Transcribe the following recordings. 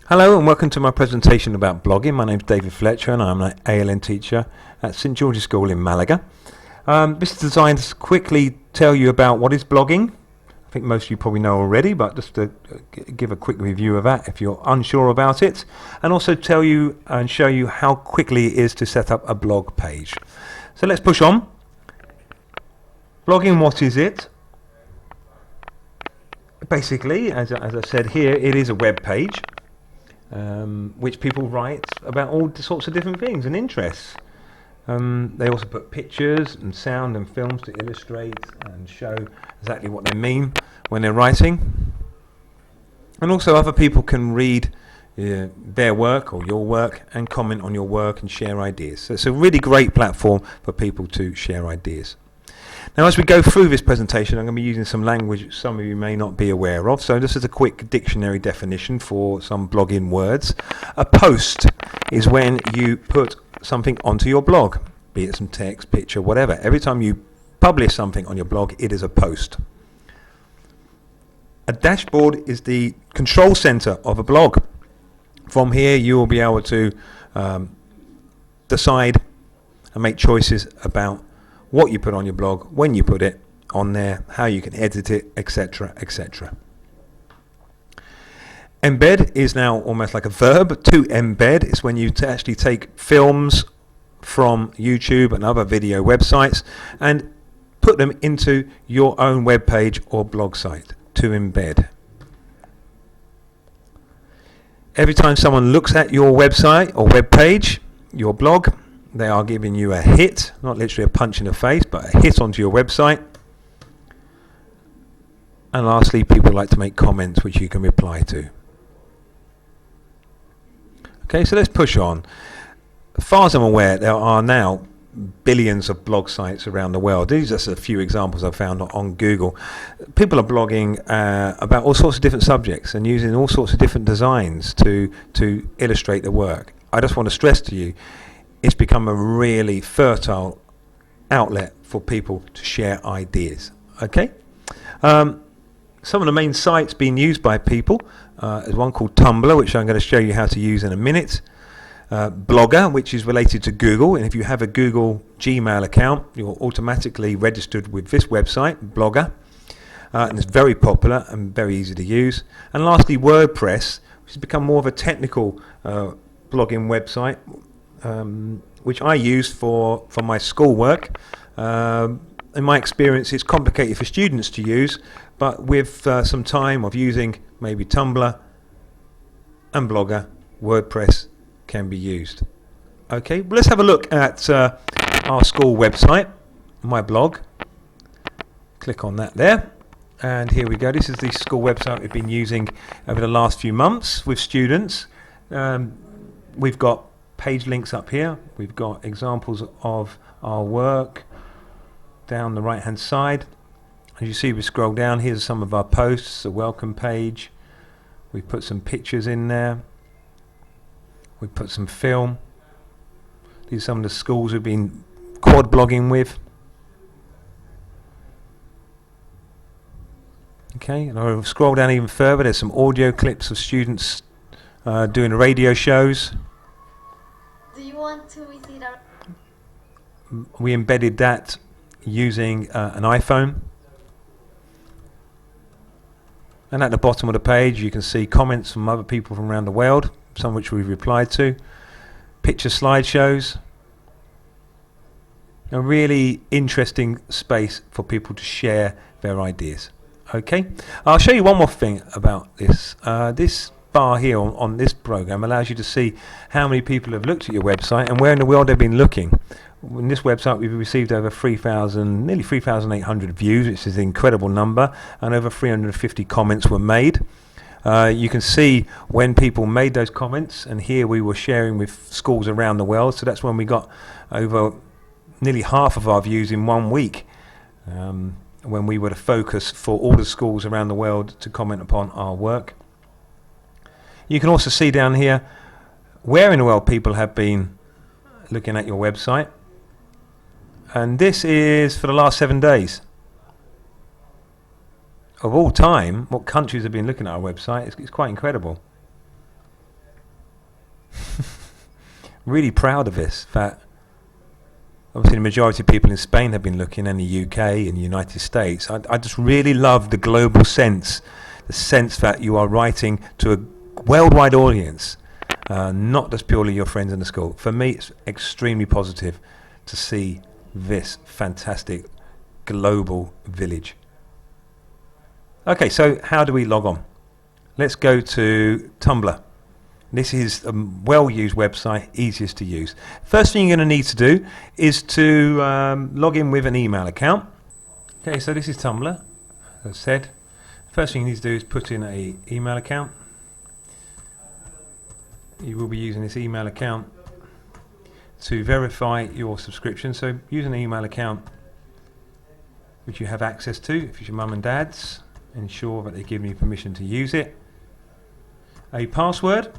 Hello and welcome to my presentation about blogging. My name is David Fletcher and I'm an ALN teacher at St George's School in Malaga. This is designed to quickly tell you about what is blogging. I think most of you probably know already, but just to give a quick review of that if you're unsure about it, and also tell you and show you how quickly it is to set up a blog page. So let's push on. Blogging, what is it? Basically, as I said here, it is a web page which people write about all sorts of different things and interests. They also put pictures and sound and films to illustrate and show exactly what they mean when they're writing. And also other people can read their work or your work and comment on your work and share ideas. So it's a really great platform for people to share ideas. Now, as we go through this presentation, I'm going to be using some language some of you may not be aware of. So this is a quick dictionary definition for some blogging words. A post is when you put something onto your blog, be it some text, picture, whatever. Every time you publish something on your blog, it is a post. A dashboard is the control center of a blog. From here, you will be able to decide and make choices about what you put on your blog, when you put it on there, how you can edit it, etc., etc. Embed is now almost like a verb. To embed is when you actually take films from YouTube and other video websites and put them into your own web page or blog site. To embed. Every time someone looks at your website or web page, your blog, they are giving you a hit, not literally a punch in the face, but a hit onto your website. And lastly, people like to make comments which you can reply to. Okay, so let's push on. As far as I'm aware, there are now billions of blog sites around the world. These are just a few examples I've found on Google. People are blogging about all sorts of different subjects and using all sorts of different designs to illustrate the work. I just want to stress to you, it's become a really fertile outlet for people to share ideas. Okay, some of the main sites being used by people is one called Tumblr, which I'm going to show you how to use in a minute. Blogger, which is related to Google, and if you have a Google Gmail account, you're automatically registered with this website, Blogger, and it's very popular and very easy to use. And lastly, WordPress, which has become more of a technical blogging website, which I use for my schoolwork. In my experience, it's complicated for students to use, but with some time of using maybe Tumblr and Blogger, WordPress can be used. Okay, well, let's have a look at our school website, my blog. Click on that there, and here we go. This is the school website we've been using over the last few months with students. We've got page links up here. We've got examples of our work down the right hand side. As you see, we scroll down, here's some of our posts, a welcome page. We've put some pictures in there. We've put some film. These are some of the schools we've been quad blogging with. Okay, and I'll scroll down even further. There's some audio clips of students doing radio shows. Do you want to visit our... We embedded that using an iPhone. And at the bottom of the page you can see comments from other people from around the world, some which we've replied to. Picture slideshows. A really interesting space for people to share their ideas. Okay, I'll show you one more thing about this. This bar here on this program allows you to see how many people have looked at your website and where in the world they've been looking. In this website we've received over 3,000, nearly 3,800 views, which is an incredible number, and over 350 comments were made. You can see when people made those comments, and here we were sharing with schools around the world, so that's when we got over nearly half of our views in 1 week, when we were the focus for all the schools around the world to comment upon our work. You can also see down here where in the world people have been looking at your website, and this is for the last 7 days. Of all time, what countries have been looking at our website, it's quite incredible. Really proud of this. That obviously the majority of people in Spain have been looking, and the UK and the United States. I just really love the global sense, the sense that you are writing to a worldwide audience, not just purely your friends in the school. For me, it's extremely positive to see this fantastic global village. Okay, so how do we log on? Let's go to Tumblr. This is a well-used website, easiest to use. First thing you're going to need to do is to log in with an email account. Okay, so this is Tumblr, as I said. First thing you need to do is put in an email account. You will be using this email account to verify your subscription. So use an email account which you have access to. If it's your mum and dad's, ensure that they give you permission to use it. A password,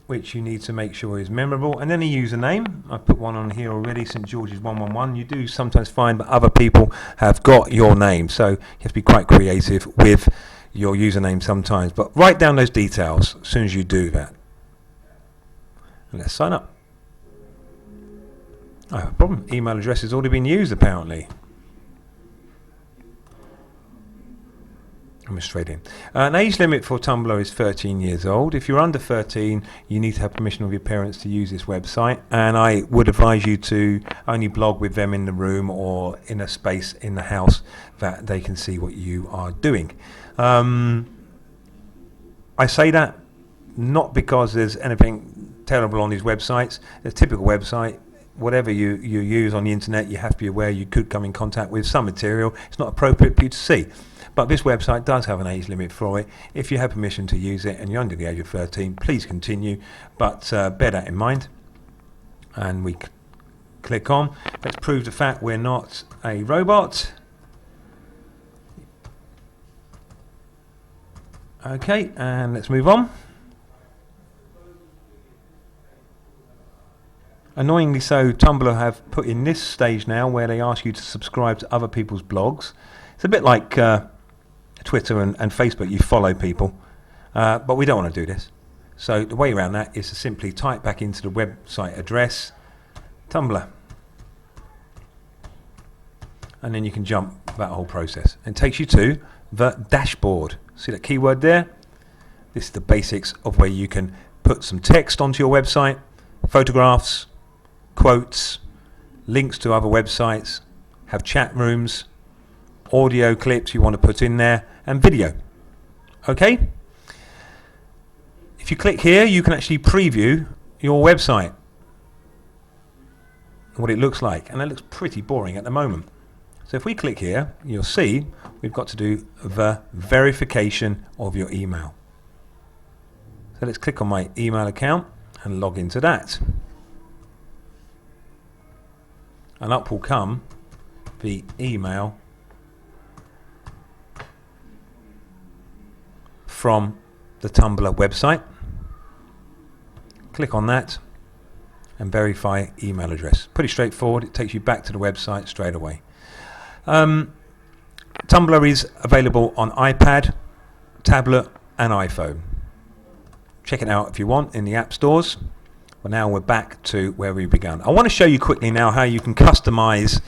which you need to make sure is memorable, and then a username. I've put one on here already, St George's 111. You do sometimes find that other people have got your name, so you have to be quite creative with your username sometimes, but write down those details as soon as you do that. And let's sign up. I have a problem. Email address has already been used apparently. I'm straight in. An age limit for Tumblr is 13 years old. If you're under 13, you need to have permission of your parents to use this website, and I would advise you to only blog with them in the room or in a space in the house that they can see what you are doing. I say that not because there's anything terrible on these websites. A typical website, whatever you use on the internet, you have to be aware you could come in contact with some material it's not appropriate for you to see. But this website does have an age limit for it. If you have permission to use it and you're under the age of 13, please continue, but bear that in mind. And we click on. Let's prove the fact we're not a robot. Okay, and let's move on. Annoyingly so, Tumblr have put in this stage now where they ask you to subscribe to other people's blogs. It's a bit like Twitter and Facebook. You follow people, but we don't want to do this. So the way around that is to simply type back into the website address, Tumblr, and then you can jump that whole process. And it takes you to the dashboard. See that keyword there? This is the basics of where you can put some text onto your website, photographs, quotes, links to other websites, have chat rooms, audio clips you want to put in there, and video. Okay? If you click here, you can actually preview your website, what it looks like, and it looks pretty boring at the moment. So if we click here, you'll see we've got to do the verification of your email. So let's click on my email account and log into that. And up will come the email from the Tumblr website. Click on that and verify email address. Pretty straightforward. It takes you back to the website straight away. Tumblr is available on iPad, tablet and iPhone. Check it out if you want in the app stores. But now we're back to where we began. I want to show you quickly now how you can customize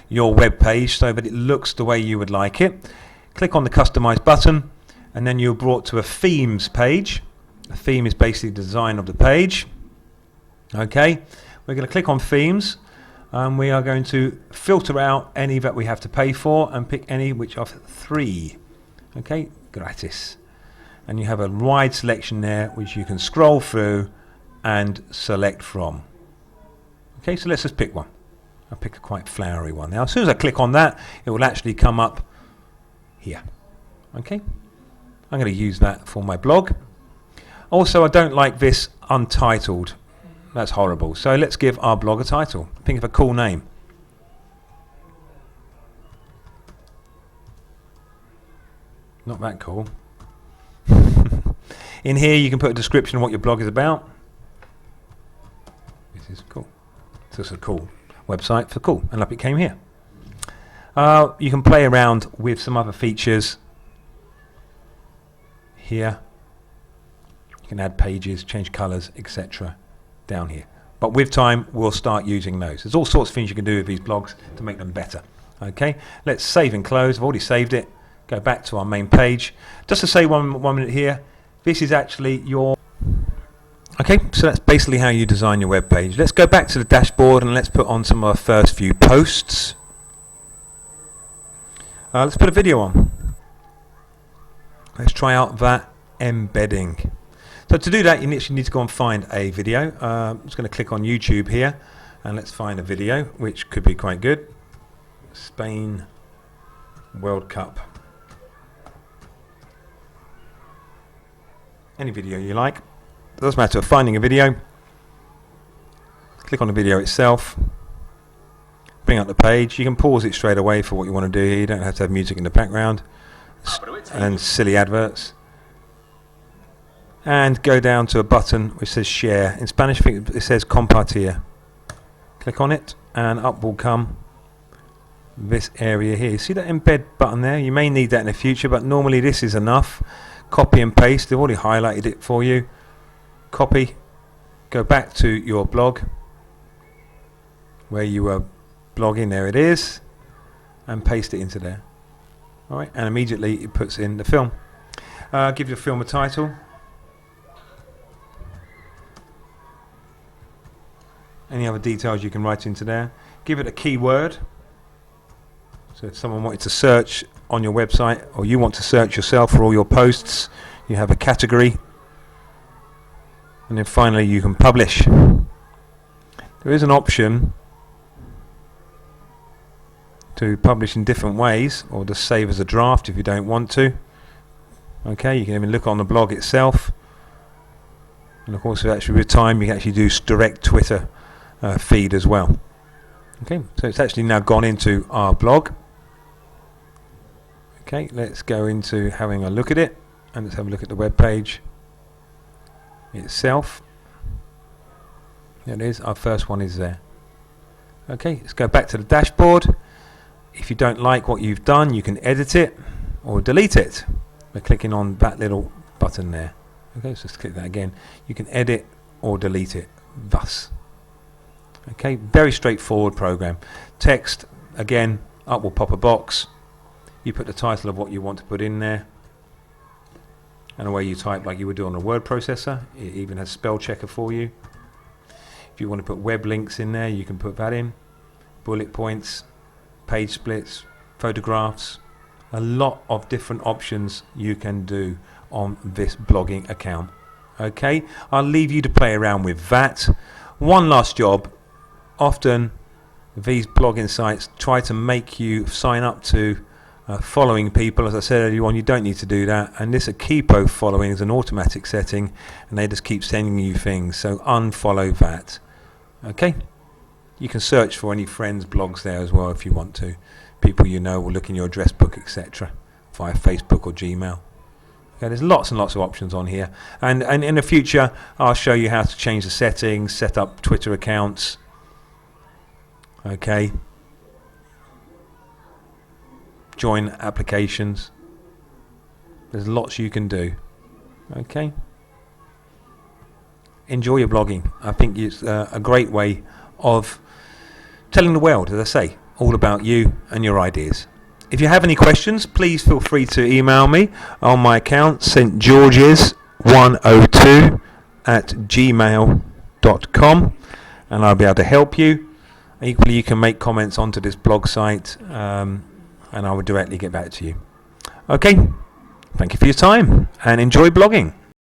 your web page so that it looks the way you would like it. Click on the customize button and then you're brought to a themes page. A theme is basically the design of the page. Okay, we're going to click on themes and we are going to filter out any that we have to pay for and pick any which are free. Okay, gratis. And you have a wide selection there which you can scroll through and select from. Okay, so let's just pick one. I'll pick a quite flowery one. Now as soon as I click on that, it will actually come up here. Okay, I'm going to use that for my blog. Also, I don't like this untitled. That's horrible. So let's give our blog a title. Think of a cool name. Not that cool. In here you can put a description of what your blog is about. This is cool. So it's a cool website for cool, and up it came here. You can play around with some other features here. You can add pages, change colors, etc. down here. but with time we'll start using those. There's all sorts of things you can do with these blogs to make them better. Okay, let's save and close. I've already saved it. Go back to our main page. Just to say one minute here, this is actually your... Okay, so that's basically how you design your web page. Let's go back to the dashboard and let's put on some of our first few posts. Let's put a video on. Let's try out that embedding. So to do that, you literally need to go and find a video. I'm just going to click on YouTube here and let's find a video which could be quite good. Spain World Cup. Any video you like. It doesn't matter. Finding a video. Click on the video itself. Bring up the page. You can pause it straight away for what you want to do here. You don't have to have music in the background and silly adverts. And go down to a button which says share. In Spanish it says compartir. Click on it and up will come this area here. See that embed button there? You may need that in the future, but normally this is enough. Copy and paste. They've already highlighted it for you. Copy. Go back to your blog where you were blogging. There it is. And paste it into there. Alright, and immediately it puts in the film. Give your film a title. Any other details you can write into there. Give it a keyword. So if someone wanted to search on your website, or you want to search yourself for all your posts, you have a category. And then finally you can publish. There is an option to publish in different ways, or just save as a draft if you don't want to. Okay, you can even look on the blog itself. And of course, actually with time you can actually do direct Twitter feed as well. Okay, so it's actually now gone into our blog. Okay, let's go into having a look at it, and let's have a look at the web page itself. There it is. Our first one is there. Okay, let's go back to the dashboard. If you don't like what you've done, you can edit it or delete it by clicking on that little button there. Okay, so let's click that again. You can edit or delete it thus. Okay, very straightforward program. Text, again, up will pop a box. You put the title of what you want to put in there, and away you type like you would do on a word processor. It even has spell checker for you. If you want to put web links in there, you can put that in. Bullet points, page splits, photographs, a lot of different options you can do on this blogging account. Okay, I'll leave you to play around with that. One last job. Often these blogging sites try to make you sign up to following people. As I said earlier on, you don't need to do that, and this Akipo following is an automatic setting, and they just keep sending you things, so unfollow that. Okay, you can search for any friends' blogs there as well if you want to. People you know will look in your address book, etc., via Facebook or Gmail. Okay, there's lots and lots of options on here, and in the future I'll show you how to change the settings, set up Twitter accounts. Okay, join applications. There's lots you can do. Okay, enjoy your blogging. I think it's a great way of telling the world, as I say, all about you and your ideas. If you have any questions, please feel free to email me on my account, stgeorges102@gmail.com, and I'll be able to help you. Equally, you can make comments onto this blog site, and I will directly get back to you. Okay, thank you for your time, and enjoy blogging.